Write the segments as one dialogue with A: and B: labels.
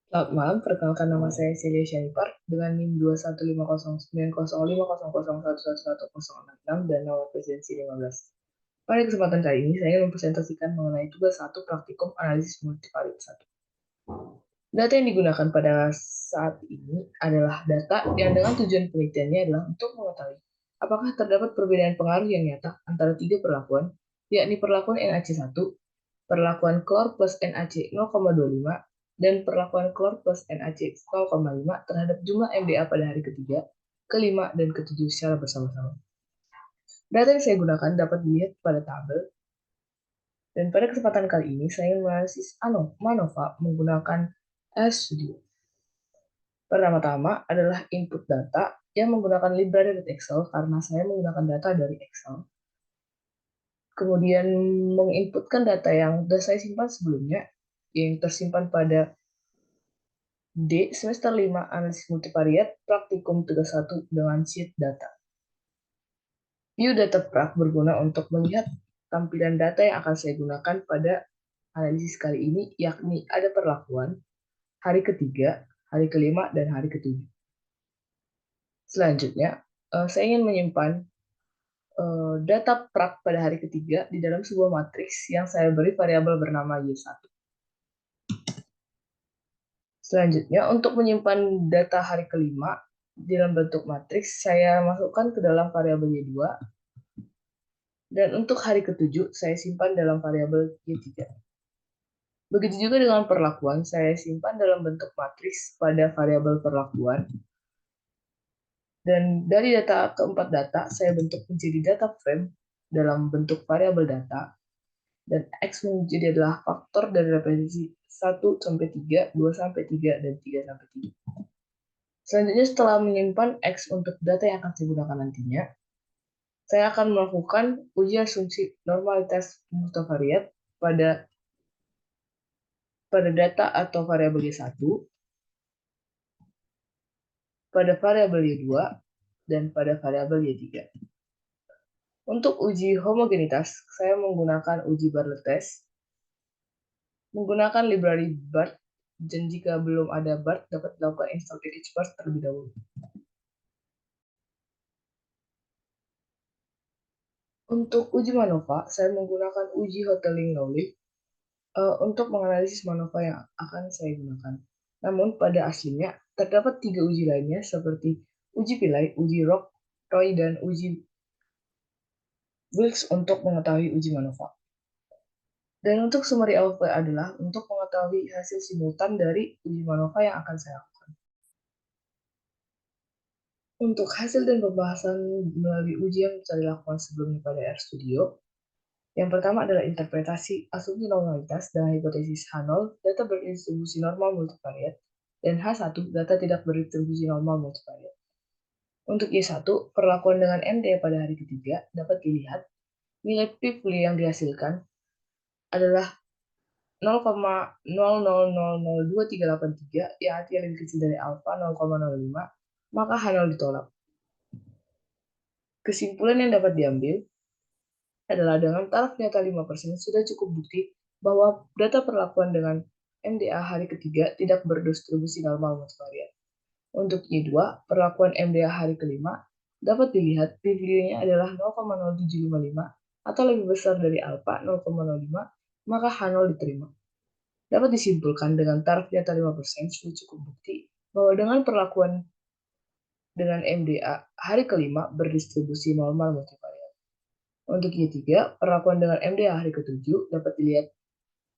A: Selamat malam, perkenalkan nama saya Celia Shanipar dengan NIM 21509090011111166 dan nomor presidensi 15. Pada kesempatan kali ini, saya ingin mempresentasikan mengenai tugas 1 praktikum analisis multivariat 1. Data yang digunakan pada saat ini adalah data yang dengan tujuan penelitiannya adalah untuk mengetahui apakah terdapat perbedaan pengaruh yang nyata antara tiga perlakuan, yakni perlakuan NaC1, perlakuan klor plus NaC 0,25, dan perlakuan klor plus NaC 0,5 terhadap jumlah MDA pada hari ketiga, kelima, dan ketujuh secara bersama-sama. Data yang saya gunakan dapat dilihat pada tabel, dan pada kesempatan kali ini saya menganalisis MANOVA menggunakan RStudio. Pertama-tama adalah input data yang menggunakan library.excel karena saya menggunakan data dari Excel. Kemudian menginputkan data yang sudah saya simpan sebelumnya, yang tersimpan pada D. Semester 5 Analisis Multivariat Praktikum tugas 1 dengan sheet data. View Data Prak berguna untuk melihat tampilan data yang akan saya gunakan pada analisis kali ini, yakni ada perlakuan, hari ketiga, hari kelima, dan hari ketujuh. Selanjutnya, saya ingin menyimpan data prak pada hari ketiga di dalam sebuah matriks yang saya beri variabel bernama Y1. Selanjutnya, untuk menyimpan data hari kelima dalam bentuk matriks, saya masukkan ke dalam variabel Y2. Dan untuk hari ketujuh, saya simpan dalam variabel Y3. Begitu juga dengan perlakuan, saya simpan dalam bentuk matriks pada variabel perlakuan. Dan dari data keempat data, saya bentuk menjadi data frame dalam bentuk variabel data. Dan X menjadi adalah faktor dari representasi 1 sampai 3, 2 sampai 3, dan 3 sampai 3. Selanjutnya, setelah menyimpan X untuk data yang akan saya gunakan nantinya, saya akan melakukan uji asumsi normalitas multivariat pada data atau variabel Y1, pada variabel Y2, dan pada variabel Y3. Untuk uji homogenitas, saya menggunakan uji Bartlett test, menggunakan library BART, dan jika belum ada BART, dapat dilakukan install package BART terlebih dahulu. Untuk uji MANOVA, saya menggunakan uji Hotelling Knowledge untuk menganalisis MANOVA yang akan saya gunakan. Namun pada aslinya, terdapat 3 uji lainnya seperti uji Pillai, uji Roy, dan uji Wilks untuk mengetahui uji MANOVA. Dan untuk summary output adalah untuk mengetahui hasil simultan dari uji MANOVA yang akan saya lakukan. Untuk hasil dan pembahasan melalui uji yang saya lakukan sebelumnya pada RStudio, yang pertama adalah interpretasi asumsi normalitas dan hipotesis H0, data berdistribusi normal multivariat, dan H1, data tidak berdistribusi normal multivariat. Untuk Y1, perlakuan dengan MD pada hari ketiga dapat dilihat nilai p-value yang dihasilkan adalah 0,00002383 yang artinya lebih kecil dari alfa 0,05, maka H0 ditolak. Kesimpulan yang dapat diambil adalah dengan taraf nyata 5% sudah cukup bukti bahwa data perlakuan dengan MDA hari ketiga tidak berdistribusi normal multivariat. Untuk Y2, perlakuan MDA hari kelima dapat dilihat p-value-nya adalah 0,0755 atau lebih besar dari alfa 0,05, maka H0 diterima. Dapat disimpulkan dengan taraf nyata 5% sudah cukup bukti bahwa dengan perlakuan dengan MDA hari kelima berdistribusi normal multivariat. Untuk Y3, perlakuan dengan MDA hari ketujuh dapat dilihat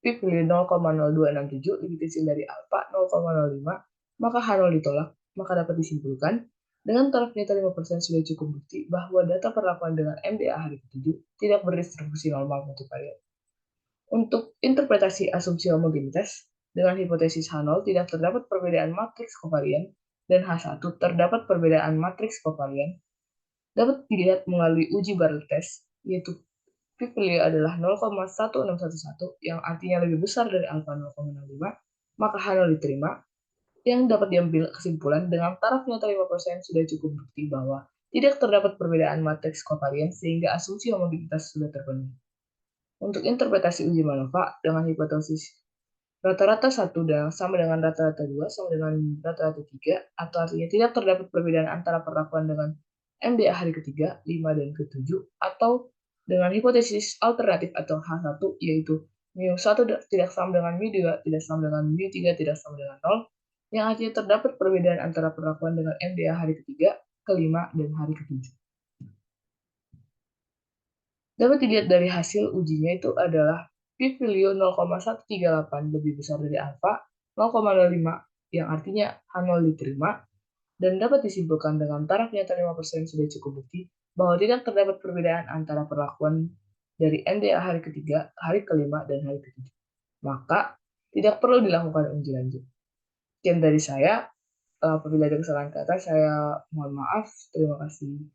A: p-value 0,0267 lebih kecil dari alfa 0,05, maka H0 ditolak, maka dapat disimpulkan dengan taraf nyata 5% sudah cukup bukti bahwa data perlakuan dengan MDA hari ketujuh tidak berdistribusi normal multivariat. Untuk interpretasi asumsi homogenitas, dengan hipotesis H0 tidak terdapat perbedaan matriks kovarian dan H1 terdapat perbedaan matriks kovarian, dapat dilihat melalui uji Bartlett test, yaitu p-value adalah 0,1611 yang artinya lebih besar dari alfa 0,05, maka H0 diterima, yang dapat diambil kesimpulan dengan taraf nyata 5% sudah cukup bukti bahwa tidak terdapat perbedaan matriks kovarian sehingga asumsi homogenitas sudah terpenuhi. Untuk interpretasi uji MANOVA dengan hipotesis Rata-rata 1 sama dengan rata-rata 2 sama dengan rata-rata 3, atau artinya tidak terdapat perbedaan antara perlakuan dengan MDA hari ketiga, 5, dan ke-7, atau dengan hipotesis alternatif atau H1, yaitu mu1 tidak sama dengan mu2, tidak sama dengan mu3, tidak sama dengan 0, yang artinya terdapat perbedaan antara perlakuan dengan MDA hari ketiga, kelima, dan hari ke-7. Dapat dilihat dari hasil ujinya itu adalah p-value 0,138 lebih besar dari alfa 0,05, yang artinya H0 diterima, dan dapat disimpulkan dengan taraf nyata 5% sudah cukup bukti bahwa tidak terdapat perbedaan antara perlakuan dari NDA hari ketiga, hari kelima, dan hari ketujuh. Maka tidak perlu dilakukan uji lanjut. Sekian dari saya. Apabila ada kesalahan kata, saya mohon maaf. Terima kasih.